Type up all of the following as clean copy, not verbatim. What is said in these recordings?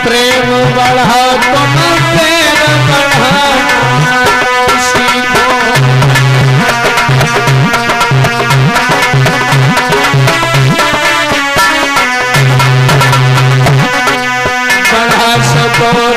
प्रेम बढ़ा तुम प्रेम बढ़ाना सीखो। बढ़ा सको तो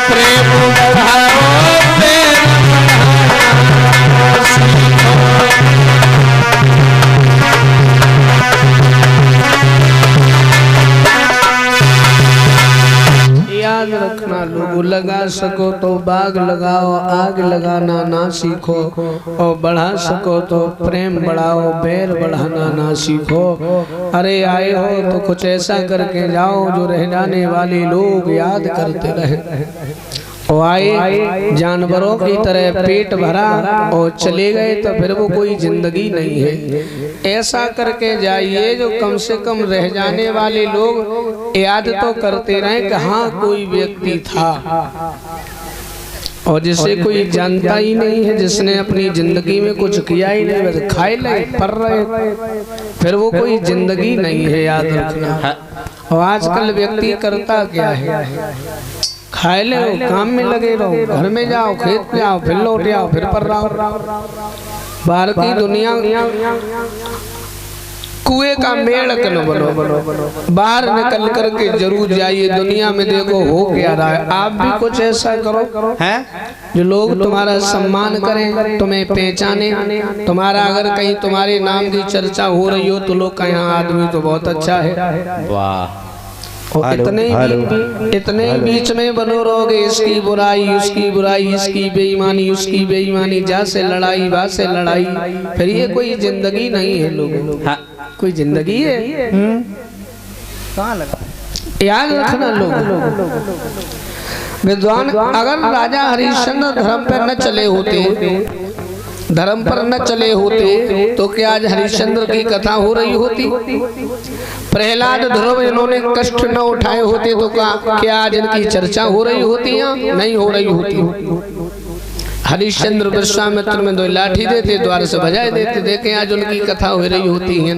प्रेम बढ़ाओ, प्रेम बढ़ाना सीखो। याद रखना लोगों, लगा सको तो बाग लगाओ, आग लगाना ना सीखो। और बढ़ा सको तो प्रेम बढ़ाओ, बैर बढ़ाना ना सीखो। अरे आए हो तो कुछ ऐसा करके जाओ जो रह जाने वाले लोग याद करते रहे। और आए जानवरों की तरह पेट भरा और चले गए तो फिर वो कोई जिंदगी नहीं है। ऐसा करके जाइए जो कम से कम रह जाने वाले लोग याद तो करते रहे कि हाँ कोई व्यक्ति था। और जिसे कोई जानता ही नहीं है, जिसने अपनी जिंदगी में कुछ किया ही नहीं, बस खाए ले पर रहे, फिर वो कोई जिंदगी नहीं है, याद रखना। और आजकल व्यक्ति करता क्या है, खाए ले काम में लगे रहो, घर में जाओ, खेत में आओ, फिर लौट आओ, फिर पर रहो। बाहर की दुनिया कुएं का मेढ़क न बनो, बाहर निकल करके जरूर जाइए, दुनिया में देखो हो क्या रहा है। आप भी कुछ ऐसा करो है जो लोग तुम्हारा सम्मान करें, तुम्हें पहचाने। तुम्हारा अगर कहीं तुम्हारे नाम की चर्चा हो रही हो तो लोग कहें आदमी तो बहुत अच्छा है। वाह। और इतने ही बीच में बनो रहोगे, इसकी बुराई उसकी बुराई, इसकी बेईमानी उसकी बेईमानी, जा से लड़ाई वहाँ से लड़ाई, फिर ये कोई जिंदगी नहीं है लोगों। हाँ, कोई जिंदगी है? कहाँ लगा? याद रखना लोग, विद्वान अगर राजा हरिश्चंद्र धर्म पर न चले होते, धर्म पर न चले होते तो क्या आज हरिश्चंद्र की कथा हो रही होती? प्रहलाद ध्रुव इन्होंने कष्ट न उठाए होते तो क्या आज इनकी चर्चा हो रही होती या नहीं हो रही होती? हरिश्चंद्र विश्वामित्र में दो लाठी देते, द्वार से बजाए देते, देखे आज उनकी कथा हो रही होती है।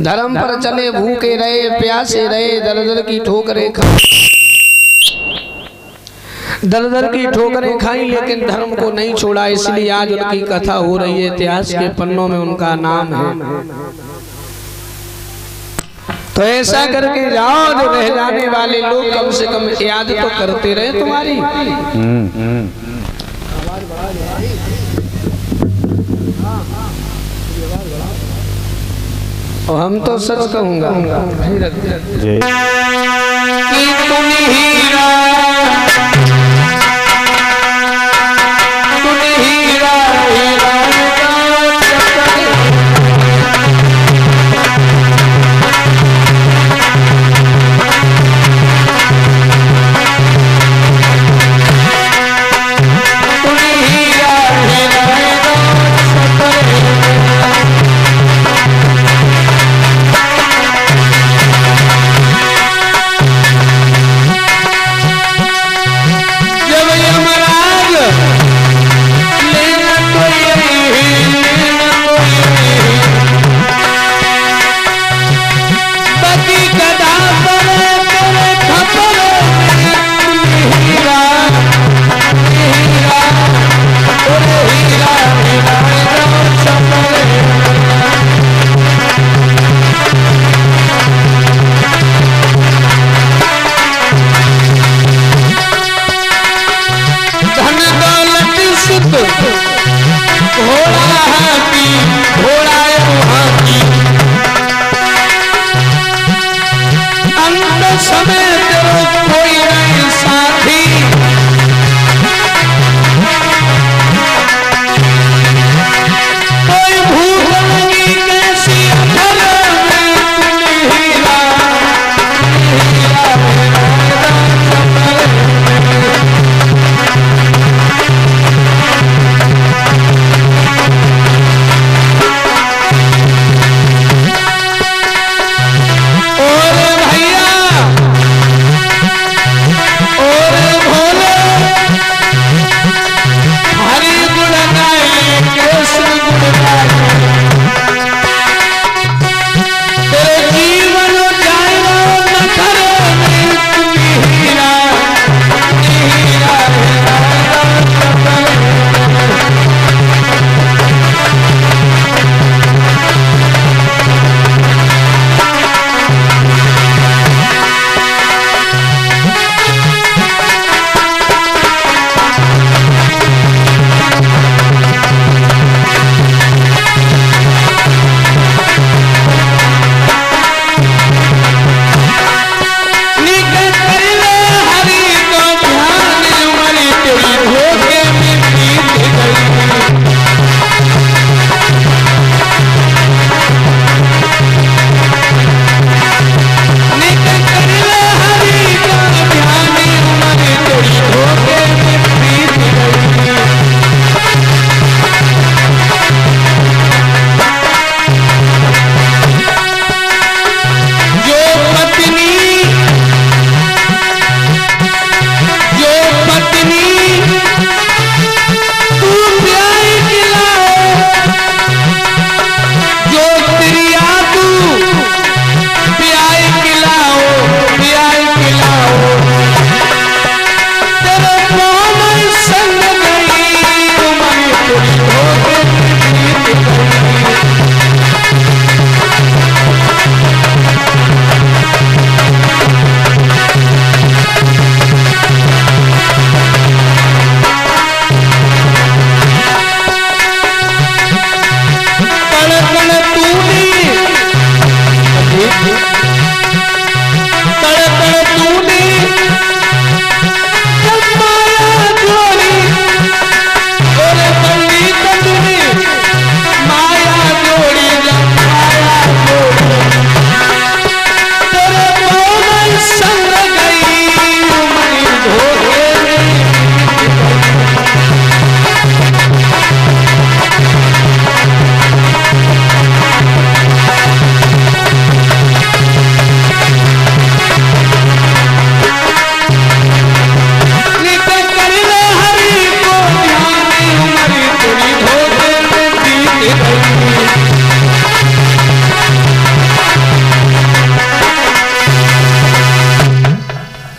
धर्म पर चले, भूखे रहे, प्यासे रहे, दर दर की ठोकरें दर दर की ठोकरें खाई, लेकिन धर्म को नहीं छोड़ा, इसलिए आज उनकी कथा हो रही है, इतिहास के पन्नों में उनका नाम है। तो ऐसा करके जाओ जो रह जाने वाले लोग कम से कम याद तो करते रहे तुम्हारी। और हम तो सच कहूंगा कि तुम हीरा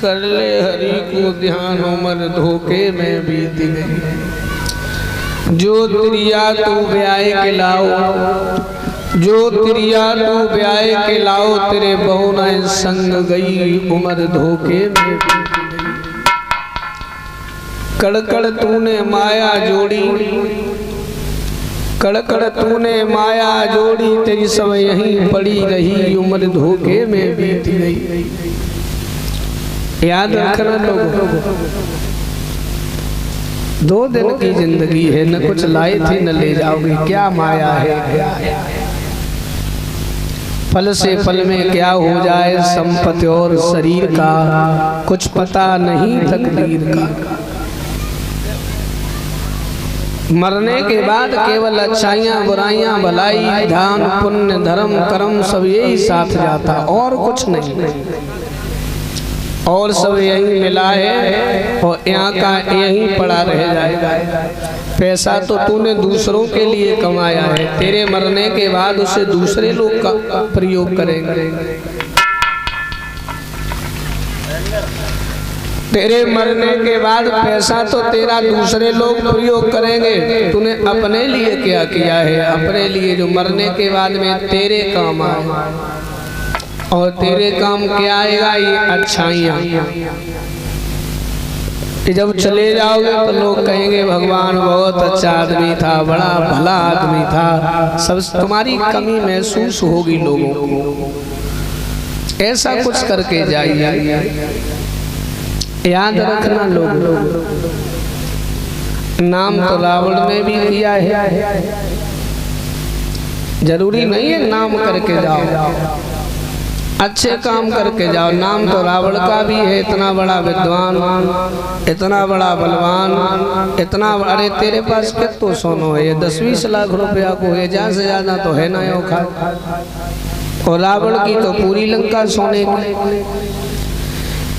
कर ले हरि को ध्यान उम्र धोखे में बीत गई। जो त्रिया तू ब्याह के लाओ, जो त्रिया तू ब्याह के लाओ, तेरे बहुना संग गई उम्र धोखे में बीत गई। कड़कड़ तूने माया जोड़ी, कड़कड़ तूने माया जोड़ी, तेरी सब यहीं पड़ी रही उम्र धोखे में बीत गई। याद रखना लोगों, 2 दिन की जिंदगी है, न कुछ लाए थे न ले जाओगे। क्या माया है, पल से पल में क्या हो जाए संपत्ति और शरीर का, कुछ पता नहीं तकदीर का। मरने के बाद केवल अच्छाइयाँ बुराइयाँ भलाई दान पुण्य धर्म कर्म सब यही साथ जाता, और कुछ नहीं, और सब यही मिला है और यहाँ का यही पड़ा रह जाएगा। पैसा तो तूने दूसरों के लिए कमाया है, तेरे मरने के बाद उसे दूसरे लोग का प्रयोग करेंगे। तेरे मरने के बाद पैसा तो तेरा दूसरे लोग प्रयोग करेंगे, तूने अपने लिए क्या किया है? अपने लिए जो मरने के बाद में तेरे काम आए, और तेरे काम क्या आएगा? ये अच्छाइयाँ। जब चले जाओगे तो लोग कहेंगे भगवान बहुत अच्छा आदमी था, बड़ा भला आदमी था, सब तुम्हारी कमी महसूस होगी लोगों को। ऐसा कुछ करके जाइए। याद रखना लोग, नाम तो रावण ने भी किया है, जरूरी नहीं है नाम करके जाओ, अच्छे काम करके जाओ। नाम तो रावण का भी है, इतना बड़ा विद्वान, इतना बड़ा बलवान, इतना, अरे तेरे पास कितना सोनो है? ये 10-20 लाख रुपया को है, ज्यादा से ज्यादा तो है ना यो खा। और रावण की तो पूरी लंका सोने की।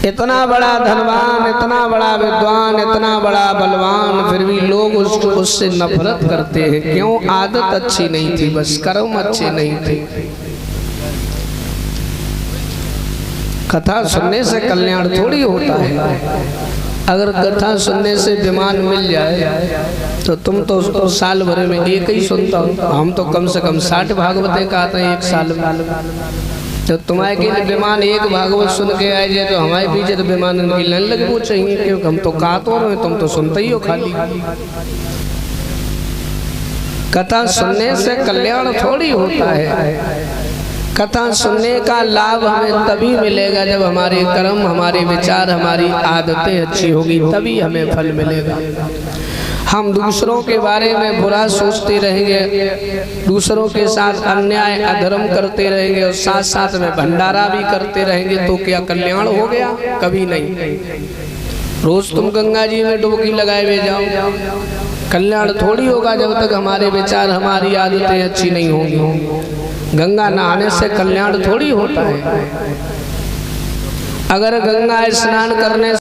इतना बड़ा धनवान, इतना बड़ा विद्वान, इतना बड़ा बलवान, फिर भी लोग उससे नफरत करते हैं। क्यों? आदत अच्छी नहीं थी, बस कर्म अच्छे नहीं थे। कथा सुनने से कल्याण थोड़ी होता है। अगर कथा सुनने से विमान मिल जाए तो तुम तो साल भर में एक ही सुनता हो। हम तो कम से कम 60 भागवतें कहते हैं एक साल में। तो तुम्हारे के लिए विमान एक भागवत सुन के आए जाए तो हमारे पीछे तो विमान मिलने लगे वो चाहिए, क्योंकि हम तो कहते हो, तुम तो सुनते ही हो खाली। कथा सुनने से कल्याण थोड़ी होता है। कथा सुनने का लाभ हमें तभी मिलेगा जब हमारे कर्म, हमारे विचार, हमारी आदतें अच्छी होगी, तभी हमें फल मिलेगा। हम दूसरों के बारे में बुरा सोचते रहेंगे, दूसरों के साथ अन्याय अधर्म करते रहेंगे और साथ साथ में भंडारा भी करते रहेंगे, तो क्या कल्याण हो गया? कभी नहीं। रोज तुम गंगा जी में डुबकी लगाए हुए जाओ, कल्याण थोड़ी होगा जब तक हमारे विचार, हमारी आदतें अच्छी नहीं होंगी। गंगा नहाने से कल्याण थोड़ी होता है। अगर गंगा स्नान करने